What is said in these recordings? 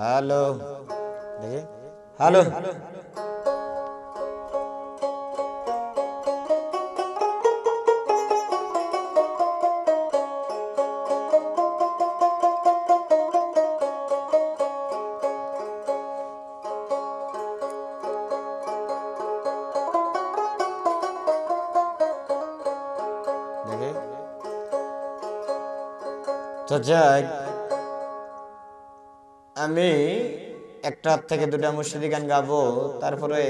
Hello দেখি hello দেখি তো যাই আমি একটা থেকে দুটা মুর্শিদি গান গাবো, তারপরে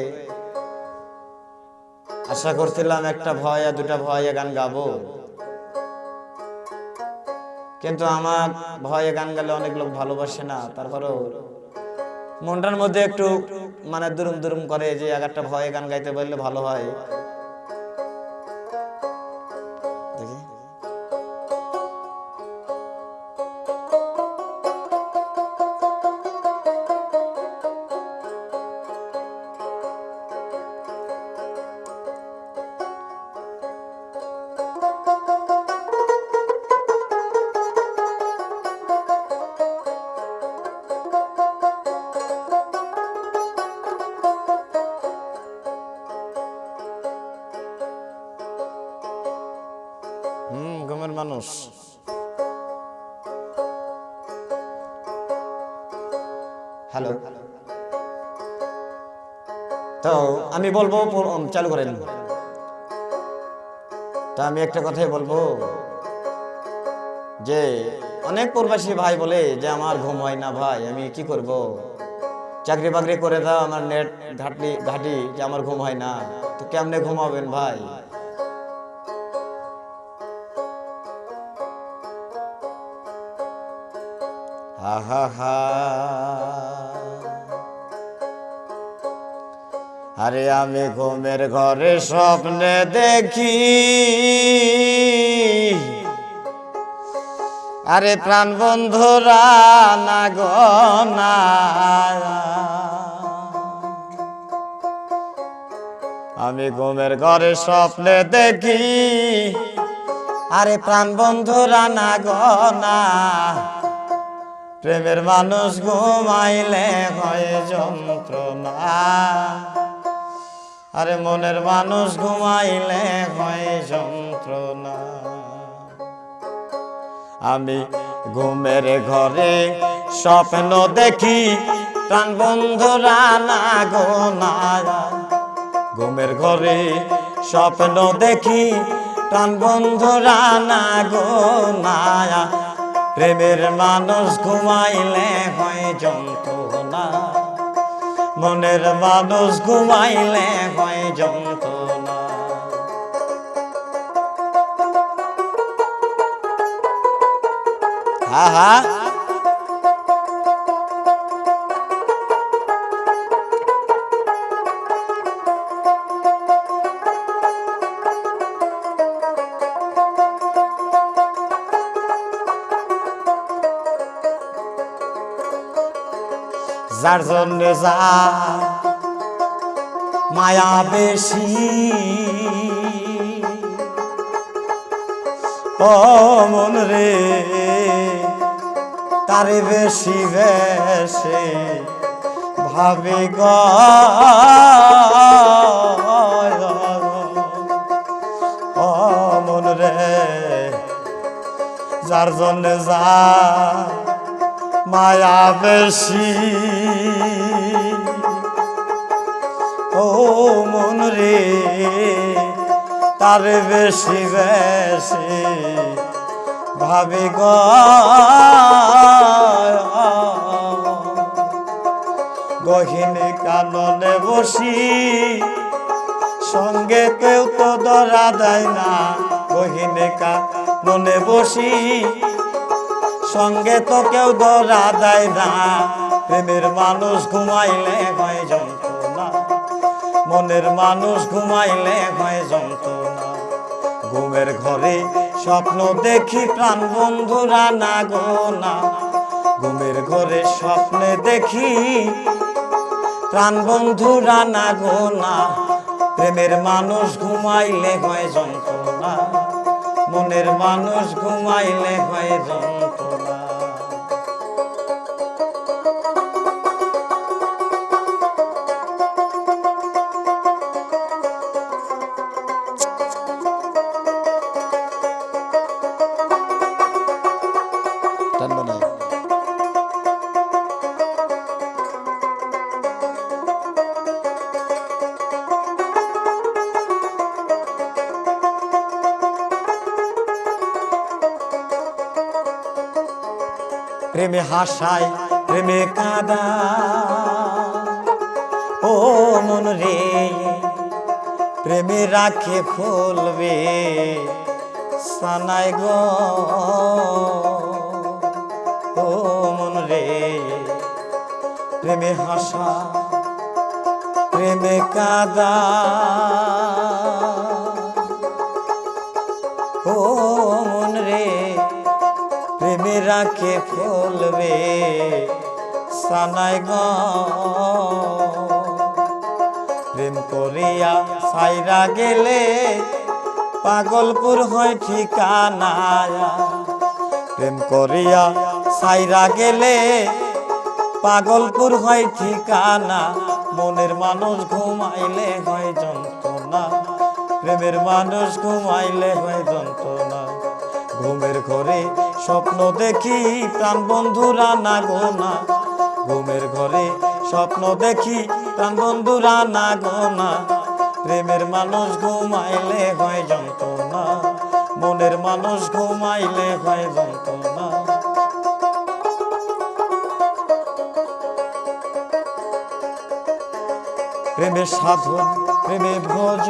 আশা করছিলাম একটা ভয়া দুটা ভয়া গান গাবো, কিন্তু আমার ভয়ে গান গালে অনেক লোক ভালোবাসে না। তারপরেও মনটার মধ্যে একটু মানে দুরুম দুরুম করে যে একটা ভয়ে গান গাইতে পারলে ভালো হয়। দেখি ঘুমের মানুষ হ্যালো, তো আমি বলবো চালু করেন। তা আমি একটা কথাই বলবো যে অনেক প্রবাসী ভাই বলে যে আমার ঘুম হয় না ভাই, আমি কি করব, চাকরি বাকরি করে দাও, আমার নেট ঘাটি যে আমার ঘুম হয় না। তো কেমনে ঘুমাবেন ভাই? হা হা, আরে আমি ঘুমের ঘরে স্বপ্নে দেখি, আরে প্রাণ বন্ধুরা না গো না, আমি ঘুমের ঘরে স্বপ্নে দেখি, আরে প্রাণ বন্ধুরা না গো না, প্রেমের মানুষ ঘুমাইলে হয় যন্ত্রণা, আরে মনের মানুষ ঘুমাইলে হয় যন্ত্রণা। আমি ঘুমের ঘরে স্বপ্ন দেখি, প্রাণ বন্ধুরা না গো না, ঘুমের ঘরে স্বপ্ন দেখি, প্রাণ বন্ধুরা না গো না, প্রেমের মানুষ ঘুমাইলে হয় যন্ত্রণা, মনের মানুষ ঘুমাইলে হয় যন্ত্রণা। হা হা, যার জন্য যা মায়া বেশি, ও মন রে তারে বেশি বেশি ভাবে গো, ও মন রে যার জন্য যা মায়া বেশি, ও মন রে তার বেশি বেশি ভাবি গো, গহিনী কাননে বসি, সঙ্গে কেউ তো ধরা দেয় না, গহিনী কাননে বসি, সঙ্গে তো কেউ ধরা দেয় না, প্রেমের মানুষ ঘুমাইলে হয় যন্ত্রণা, মনের মানুষ ঘুমাইলে হয় যন্ত্রণা। ঘুমের ঘরে স্বপ্ন দেখি, প্রাণ বন্ধুরা না গো না, ঘুমের ঘরে স্বপ্নে দেখি, প্রাণ বন্ধুরা না গো না, প্রেমের মানুষ ঘুমাইলে হয় যন্ত্রণা, মনের মানুষ ঘুমাইলে হয় যন্ত্রণা। ঠান্ডা নাই। প্রেমে হাসায় প্রেমে কাদা ও মন রে, প্রেমে রাখে ফলবে সানাই গো ও মন রে, প্রেমে হাসা প্রেমে কাদা ও মন রে, প্রেমে রাখে ফলবে সানাই গো। প্রেম করিয়া সাইরা গেলে পাগলপুর হয় ঠিকানা, প্রেম করিয়া সাইরা গেলে পাগলপুর হয় ঠিকানা, মনের মানুষ ঘুমাইলে হয় যন্ত্রণা, প্রেমের মানুষ ঘুমাইলে হয় যন্ত্রণা। ঘুমের ঘরে স্বপ্ন দেখি প্রাণ বন্ধুরা না গোনা, ঘুমের ঘরে স্বপ্ন দেখি প্রাণ বন্ধুরা না গোনা, প্রেমের মানুষ ঘুমাইলে হয় যন্ত্রণা, মনের মানুষ ঘুমাইলে হয় যন্ত্রণা। প্রেমের সাধন প্রেমে ভজ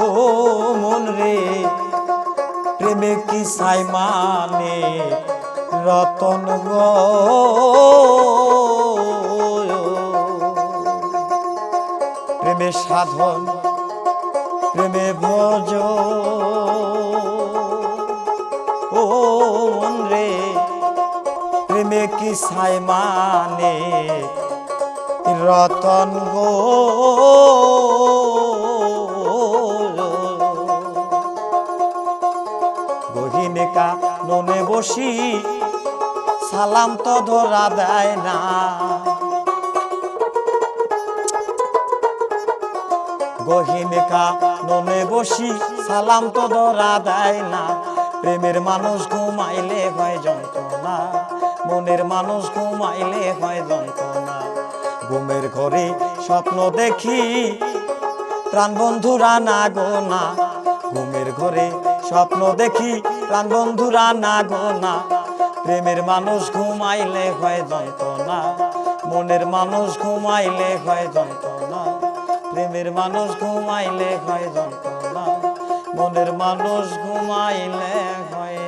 ও মন রে, প্রেমে কি সাই মানে রতন গো, প্রেমে সাধন প্রেমে ভজ ও মন রে, প্রেমে কি সাই মানে রতন গো। গহিনেকা ননে বসি সালাম তো ধরা দেয় না, গহিনেকা ননে বসি সালাম তো ধরা দেয় না, প্রেমের মানুষ ঘুমাইলে হয় যন্ত্রণা, মনের মানুষ ঘুমাইলে হয় যন্ত্রণা। ঘুমের ঘরে স্বপ্ন দেখি প্রাণ বন্ধুরা না গোনা, ঘুমের ঘরে স্বপ্ন দেখি প্রাণ বন্ধুরা না গোনা, প্রেমের মানুষ ঘুমাইলে হয় যন্ত্রণা, মনের মানুষ ঘুমাইলে হয় যন্ত্রণা, প্রেমের মানুষ ঘুমাইলে হয় যন্ত্রণা, মনের মানুষ ঘুমাইলে হয়